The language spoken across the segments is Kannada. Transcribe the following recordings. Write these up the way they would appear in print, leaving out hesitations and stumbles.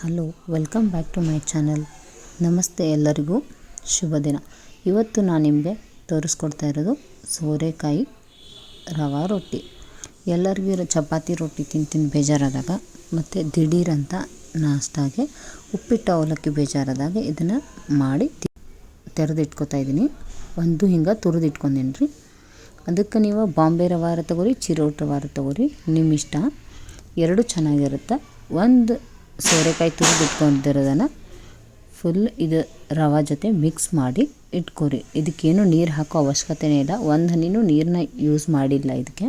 Hello, welcome back to my channel. ನಮಸ್ತೆ ಎಲ್ಲರಿಗೂ, ಶುಭ ದಿನ. ಇವತ್ತು ನಾನು ನಿಮಗೆ ತೋರಿಸ್ಕೊಡ್ತಾ ಇರೋದು ಸೋರೆಕಾಯಿ ರವಾ ರೊಟ್ಟಿ. ಎಲ್ಲರಿಗೂ ಚಪಾತಿ ರೊಟ್ಟಿ ತಿಂದು ಬೇಜಾರಾದಾಗ ಮತ್ತು ದಿಢೀರಂತ ನಾಷ್ಟಾಗೆ ಉಪ್ಪಿಟ್ಟು ಅವಲಕ್ಕಿ ಬೇಜಾರಾದಾಗ ಇದನ್ನು ಮಾಡಿ ತೆರೆದಿಟ್ಕೊತಾ ಇದ್ದೀನಿ. ಒಂದು ಹಿಂಗೆ ತುರಿದಿಟ್ಕೊಂಡೇನಿ ರೀ. ಅದಕ್ಕೆ ನೀವು ಬಾಂಬೆ ರವಾರ ತೊಗೋರಿ, ಚಿರೋಟ್ ರವಾರ ತೊಗೋರಿ, ನಿಮ್ಮ ಇಷ್ಟ. ಎರಡು ಚೆನ್ನಾಗಿರುತ್ತೆ. ಒಂದು ಸೋರೆಕಾಯಿ ತುರಿದಿಟ್ಕೊಂಡಿರೋದನ್ನು ಫುಲ್ ಇದು ರವಾ ಜೊತೆ ಮಿಕ್ಸ್ ಮಾಡಿ ಇಟ್ಕೊರಿ. ಇದಕ್ಕೇನು ನೀರು ಹಾಕೋ ಅವಶ್ಯಕತೆಯೇ ಇಲ್ಲ. ಒಂದು ಹನಿನೂ ನೀರನ್ನ ಯೂಸ್ ಮಾಡಿಲ್ಲ ಇದಕ್ಕೆ.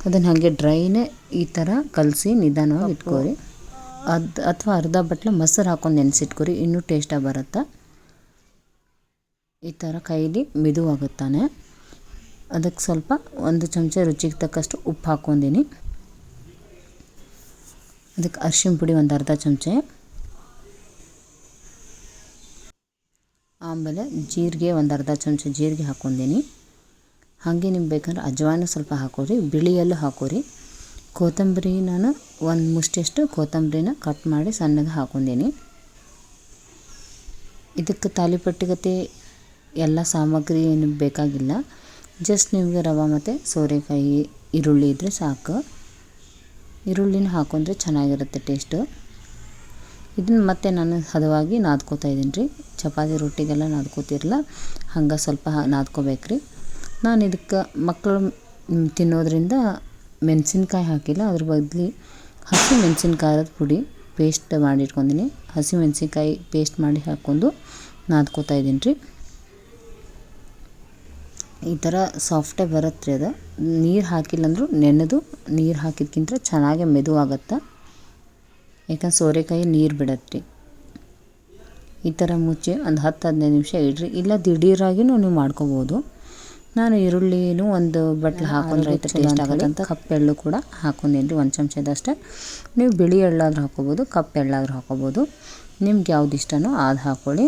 ಅದನ್ನು ಹಾಗೆ ಡ್ರೈನೇ ಈ ಥರ ಕಲಸಿ ನಿಧಾನವಾಗಿ ಇಟ್ಕೊರಿ. ಅಥವಾ ಅರ್ಧ ಬಟ್ಲು ಮೊಸರು ಹಾಕೊಂಡು ನೆನೆಸಿಟ್ಕೊರಿ, ಇನ್ನೂ ಟೇಸ್ಟಾಗಿ ಬರುತ್ತೆ. ಈ ಥರ ಕೈಲಿ ಮಿದುವಾಗುತ್ತಾನೆ. ಅದಕ್ಕೆ ಸ್ವಲ್ಪ ಒಂದು ಚಮಚ ರುಚಿಗೆ ತಕ್ಕಷ್ಟು ಉಪ್ಪು ಹಾಕ್ಕೊಂಡೀನಿ. ಅದಕ್ಕೆ ಅರಿಶಿನ ಪುಡಿ ಒಂದು ಅರ್ಧ ಚಮಚ, ಆಮೇಲೆ ಜೀರಿಗೆ ಒಂದು ಅರ್ಧ ಚಮಚ ಜೀರಿಗೆ ಹಾಕ್ಕೊಂಡೀನಿ. ಹಾಗೆ ನಿಮ್ಗೆ ಬೇಕಂದ್ರೆ ಅಜವಾನ ಸ್ವಲ್ಪ ಹಾಕೋರಿ, ಬಿಳಿಯಲ್ಲೂ ಹಾಕೋರಿ. ಕೊತ್ತಂಬರಿ ನಾನು ಒಂದು ಮುಷ್ಟಿಯಷ್ಟು ಕೊತ್ತಂಬರಿನ ಕಟ್ ಮಾಡಿ ಸಣ್ಣಗೆ ಹಾಕ್ಕೊಂಡೀನಿ. ಇದಕ್ಕೆ ತಾಲಿಪಟ್ಟಿಗತೆ ಎಲ್ಲ ಸಾಮಗ್ರಿ ಏನು ಬೇಕಾಗಿಲ್ಲ. ಜಸ್ಟ್ ನಿಮಗೆ ರವೆ ಮತ್ತು ಸೋರೆಕಾಯಿ, ಈರುಳ್ಳಿ ಇದ್ದರೆ ಸಾಕು. ಈರುಳ್ಳಿನ ಹಾಕೊಂಡ್ರೆ ಚೆನ್ನಾಗಿರುತ್ತೆ ಟೇಸ್ಟು. ಇದನ್ನು ಮತ್ತೆ ನಾನು ಹದವಾಗಿ ನಾದ್ಕೋತಾ ಇದ್ದೀನಿ ರೀ. ಚಪಾತಿ ರೊಟ್ಟಿಗೆಲ್ಲ ನಾದ್ಕೋತಿರಲ್ಲ ಹಂಗೆ ಸ್ವಲ್ಪ ನಾದ್ಕೋಬೇಕ್ರಿ. ನಾನು ಇದಕ್ಕೆ ಮಕ್ಕಳು ತಿನ್ನೋದ್ರಿಂದ ಮೆಣಸಿನ್ಕಾಯಿ ಹಾಕಿಲ್ಲ. ಅದ್ರ ಬದಲು ಹಸಿ ಮೆಣಸಿನ್ಕಾಯದ ಪುಡಿ ಪೇಸ್ಟ್ ಮಾಡಿ ಇಟ್ಕೊಂಡಿನಿ. ಹಸಿ ಮೆಣಸಿನ್ಕಾಯಿ ಪೇಸ್ಟ್ ಮಾಡಿ ಹಾಕ್ಕೊಂಡು ನಾದ್ಕೋತಾ ಇದ್ದೀನಿ ರೀ. ಈ ಥರ ಸಾಫ್ಟೇ ಬರುತ್ತೆ ರೀ. ಅದು ನೀರು ಹಾಕಿಲ್ಲ ಅಂದರೂ ನೆನೆದು ನೀರು ಹಾಕಿದ್ಕಿಂತ ಚೆನ್ನಾಗೆ ಮೆದುವಾಗತ್ತೆ. ಯಾಕಂದ್ರೆ ಸೋರೆಕಾಯಿ ನೀರು ಬಿಡತ್ತೆ ರೀ. ಈ ಥರ ಮುಚ್ಚಿ ಒಂದು 10-15 ನಿಮಿಷ ಇಡ್ರಿ. ಇಲ್ಲ ದಿಢೀರಾಗಿನೂ ನೀವು ಮಾಡ್ಕೋಬೋದು. ನಾನು ಈರುಳ್ಳಿನೂ ಒಂದು ಬಟ್ಲು ಹಾಕೊಂಡ್ರೆ ಟೇಸ್ಟ್ ಆಗುತ್ತೆ ಅಂತ ಕಪ್ಪು ಎಳ್ಳು ಕೂಡ ಹಾಕೊಂಡೇನಿ ರೀ, 1 ಚಮಚದಷ್ಟೇ. ನೀವು ಬಿಳಿ ಎಳ್ಳಾದ್ರೂ ಹಾಕೋಬೋದು, ಕಪ್ಪು ಎಳ್ಳಾದ್ರೂ ಹಾಕೋಬೋದು. ನಿಮ್ಗೆ ಯಾವ್ದು ಇಷ್ಟನೋ ಅದು ಹಾಕ್ಕೊಳ್ಳಿ.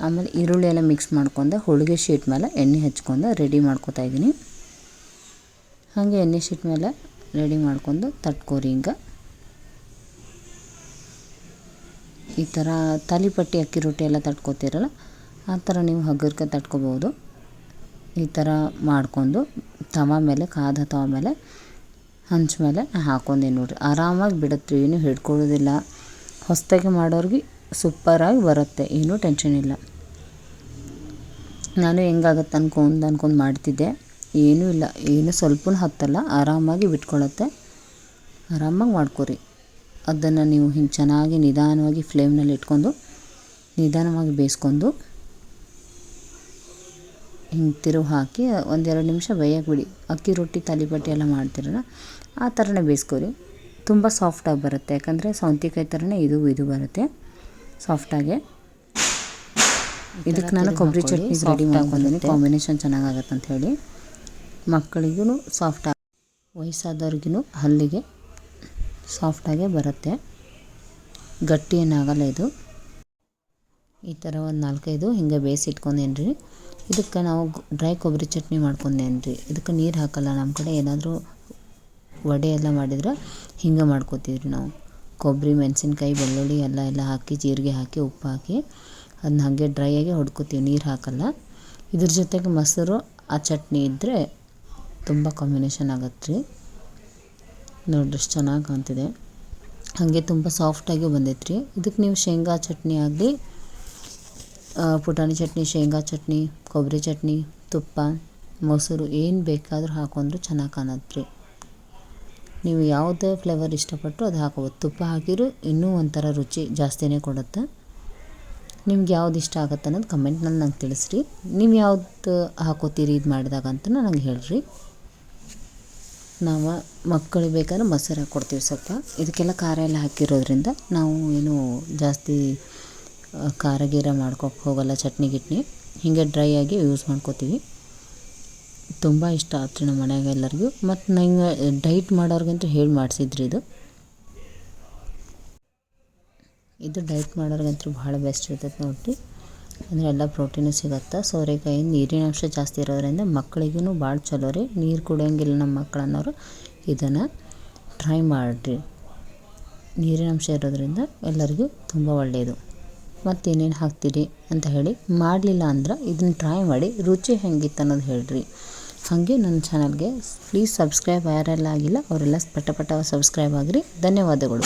ಆಮೇಲೆ ಈರುಳ್ಳಿ ಎಲ್ಲ ಮಿಕ್ಸ್ ಮಾಡ್ಕೊಂಡು ಹೋಳಿಗೆ ಶೀಟ್ ಮೇಲೆ ಎಣ್ಣೆ ಹಚ್ಕೊಂಡು ರೆಡಿ ಮಾಡ್ಕೊತಾ ಇದ್ದೀನಿ. ಹಾಗೆ ಎಣ್ಣೆ ಶೀಟ್ ಮೇಲೆ ರೆಡಿ ಮಾಡ್ಕೊಂಡು ತಟ್ಕೋರಿ. ಹಿಂಗೆ ಈ ಥರ ತಾಲಿಪಟ್ಟಿ ಅಕ್ಕಿ ರೊಟ್ಟಿ ಎಲ್ಲ ತಟ್ಕೋತಿರಲ್ಲ ಆ ಥರ ನೀವು ಹಗುರಕ್ಕೆ ತಟ್ಕೋಬೋದು. ಈ ಥರ ಮಾಡ್ಕೊಂಡು ತವ ಮೇಲೆ, ಕಾದ ತವ ಮೇಲೆ ಹಂಚ ಮೇಲೆ ಹಾಕೊಂಡೇನಿ ನೋಡಿರಿ. ಆರಾಮಾಗಿ ಬಿಡುತ್ತೆ, ಏನೂ ಹಿಡ್ಕೊಳ್ಳೋದಿಲ್ಲ. ಹೊಸದಾಗಿ ಮಾಡೋರಿಗೆ ಸೂಪರಾಗಿ ಬರುತ್ತೆ, ಏನೂ ಟೆನ್ಷನ್ ಇಲ್ಲ. ನಾನು ಹೆಂಗಾಗತ್ತೆ ಅನ್ಕೊಂಡು ಮಾಡ್ತಿದ್ದೆ. ಏನೂ ಇಲ್ಲ, ಏನು ಸ್ವಲ್ಪನೂ ಹತ್ತಲ್ಲ, ಆರಾಮಾಗಿ ಬಿಟ್ಕೊಳ್ಳುತ್ತೆ. ಆರಾಮಾಗಿ ಮಾಡ್ಕೊರಿ. ಅದನ್ನು ನೀವು ಹಿಂಗೆ ಚೆನ್ನಾಗಿ ನಿಧಾನವಾಗಿ ಫ್ಲೇಮ್ನಲ್ಲಿ ಇಟ್ಕೊಂಡು ನಿಧಾನವಾಗಿ ಬೇಯಿಸ್ಕೊಂಡು ಹಿಂಗೆ ತಿರುವು ಹಾಕಿ 1-2 ನಿಮಿಷ ಬೇಯಕ್ಕೆ ಬಿಡಿ. ಅಕ್ಕಿ ರೊಟ್ಟಿ ತಾಲಿಪಟ್ಟಿ ಎಲ್ಲ ಮಾಡ್ತಿರಲ್ಲ ಆ ಥರನೇ ಬೇಯಿಸ್ಕೊರಿ. ತುಂಬ ಸಾಫ್ಟಾಗಿ ಬರುತ್ತೆ. ಯಾಕಂದರೆ ಸೌಂತಿಕಾಯಿ ಥರನೇ ಇದು ಬರುತ್ತೆ ಸಾಫ್ಟಾಗೆ. ಇದಕ್ಕೆ ನಾನು ಕೊಬ್ಬರಿ ಚಟ್ನಿ ರೆಡಿ ಮಾಡ್ಕೊಂಡಿದ್ದೀನಿ. ಕಾಂಬಿನೇಷನ್ ಚೆನ್ನಾಗಾಗತ್ತೆ ಅಂತ ಹೇಳಿ. ಮಕ್ಕಳಿಗೂ ಸಾಫ್ಟ್, ವಯಸ್ಸಾದವ್ರಿಗೂ ಹಲ್ಲಿಗೆ ಸಾಫ್ಟಾಗೇ ಬರುತ್ತೆ, ಗಟ್ಟಿ ಏನಾಗಲ್ಲ ಇದು. ಈ ಥರ ಒಂದು 4-5 ಹಿಂಗೆ ಬೇಯಿಸಿಟ್ಕೊಂಡೇನಿ ರೀ. ಇದಕ್ಕೆ ನಾವು ಡ್ರೈ ಕೊಬ್ಬರಿ ಚಟ್ನಿ ಮಾಡ್ಕೊಂಡೇನಿ ರೀ. ಇದಕ್ಕೆ ನೀರು ಹಾಕಲ್ಲ. ನಮ್ಮ ಕಡೆ ಏನಾದರೂ ವಡೆ ಎಲ್ಲ ಮಾಡಿದ್ರೆ ಹಿಂಗೆ ಮಾಡ್ಕೋತೀವಿ ನಾವು. ಕೊಬ್ಬರಿ, ಮೆಣಸಿನ್ಕಾಯಿ, ಬೆಳ್ಳುಳ್ಳಿ ಎಲ್ಲ ಹಾಕಿ, ಜೀರಿಗೆ ಹಾಕಿ, ಉಪ್ಪು ಹಾಕಿ ಅದನ್ನ ಹಾಗೆ ಡ್ರೈಯಾಗಿ ಹೊಡ್ಕೋತೀವಿ, ನೀರು ಹಾಕಲ್ಲ. ಇದ್ರ ಜೊತೆಗೆ ಮೊಸರು, ಆ ಚಟ್ನಿ ಇದ್ದರೆ ತುಂಬ ಕಾಂಬಿನೇಷನ್ ಆಗತ್ತೆ ರೀ. ನೋಡ್ರಿ ಎಷ್ಟು ಚೆನ್ನಾಗಿ ಕಾಣ್ತಿದೆ. ಹಾಗೆ ತುಂಬ ಸಾಫ್ಟಾಗಿ ಬಂದೈತೆ ರೀ. ಇದಕ್ಕೆ ನೀವು ಶೇಂಗಾ ಚಟ್ನಿ ಆಗಲಿ, ಪುಟಾಣಿ ಚಟ್ನಿ, ಶೇಂಗಾ ಚಟ್ನಿ, ಕೊಬ್ಬರಿ ಚಟ್ನಿ, ತುಪ್ಪ, ಮೊಸರು ಏನು ಬೇಕಾದರೂ ಹಾಕೊಂಡ್ರು ಚೆನ್ನಾಗಿ ಕಾಣತ್ತೆ ರೀ. ನೀವು ಯಾವುದೇ ಫ್ಲೇವರ್ ಇಷ್ಟಪಟ್ಟರು ಅದು ಹಾಕೋಬೋದು. ತುಪ್ಪ ಹಾಕಿದ್ರು ಇನ್ನೂ ಒಂಥರ ರುಚಿ ಜಾಸ್ತಿನೇ ಕೊಡುತ್ತೆ. ನಿಮ್ಗೆ ಯಾವ್ದು ಇಷ್ಟ ಆಗುತ್ತೆ ಅನ್ನೋದು ಕಮೆಂಟ್ನಲ್ಲಿ ನಂಗೆ ತಿಳಿಸ್ರಿ. ನೀವು ಯಾವ್ದು ಹಾಕೋತೀರಿ ಇದು ಮಾಡಿದಾಗ ಅಂತ ನಂಗೆ ಹೇಳ್ರಿ. ನಾವು ಮಕ್ಕಳಿಗೆ ಬೇಕಾದ್ರೆ ಮೊಸರು ಹಾಕ್ಕೊಡ್ತೀವಿ ಸ್ವಲ್ಪ. ಇದಕ್ಕೆಲ್ಲ ಖಾರ ಎಲ್ಲ ಹಾಕಿರೋದ್ರಿಂದ ನಾವು ಏನು ಜಾಸ್ತಿ ಖಾರ ಗೀರ ಮಾಡ್ಕೊಕ್ಕೆ ಹೋಗಲ್ಲ. ಚಟ್ನಿ ಗಿಟ್ನಿ ಹೀಗೆ ಡ್ರೈ ಆಗಿ ಯೂಸ್ ಮಾಡ್ಕೋತೀವಿ. ತುಂಬ ಇಷ್ಟ ಆಯ್ತು ನಮ್ಮ ಮನೆಯಾಗ ಎಲ್ಲರಿಗೂ. ಮತ್ತು ನಂಗೆ ಡೈಟ್ ಮಾಡೋರ್ಗಂತೂ ಹೇಳಿ ಮಾಡಿಸಿದ್ರಿ ಇದು ಡೈಟ್ ಮಾಡೋರ್ಗಂತೂ ಭಾಳ ಬೆಸ್ಟ್ ಇರ್ತೈತೆ ನೋಡಿರಿ. ಅಂದರೆ ಎಲ್ಲ ಪ್ರೋಟೀನು ಸಿಗುತ್ತೆ. ಸೋರೆಕಾಯಿ ನೀರಿನ ಅಂಶ ಜಾಸ್ತಿ ಇರೋದ್ರಿಂದ ಮಕ್ಕಳಿಗೂ ಭಾಳ ಚಲೋ ರೀ. ನೀರು ಕುಡಿಯೋಂಗಿಲ್ಲ ನಮ್ಮ ಮಕ್ಕಳು ಅನ್ನೋರು ಇದನ್ನು ಟ್ರೈ ಮಾಡಿರಿ. ನೀರಿನಂಶ ಇರೋದ್ರಿಂದ ಎಲ್ಲರಿಗೂ ತುಂಬ ಒಳ್ಳೆಯದು. ಮತ್ತೇನೇನು ಹಾಕ್ತೀರಿ ಅಂತ ಹೇಳಿ, ಮಾಡಲಿಲ್ಲ ಅಂದ್ರೆ ಇದನ್ನು ಟ್ರೈ ಮಾಡಿ ರುಚಿ ಹೆಂಗಿತ್ತು ಅನ್ನೋದು ಹೇಳ್ರಿ. ಹಾಗೆ ನನ್ನ ಚಾನಲ್ಗೆ ಪ್ಲೀಸ್ ಸಬ್ಸ್ಕ್ರೈಬ್ ಯಾರೆಲ್ಲ ಆಗಿಲ್ಲ ಅವರೆಲ್ಲ ಪಟ ಸಬ್ಸ್ಕ್ರೈಬ್ ಆಗಿರಿ. ಧನ್ಯವಾದಗಳು.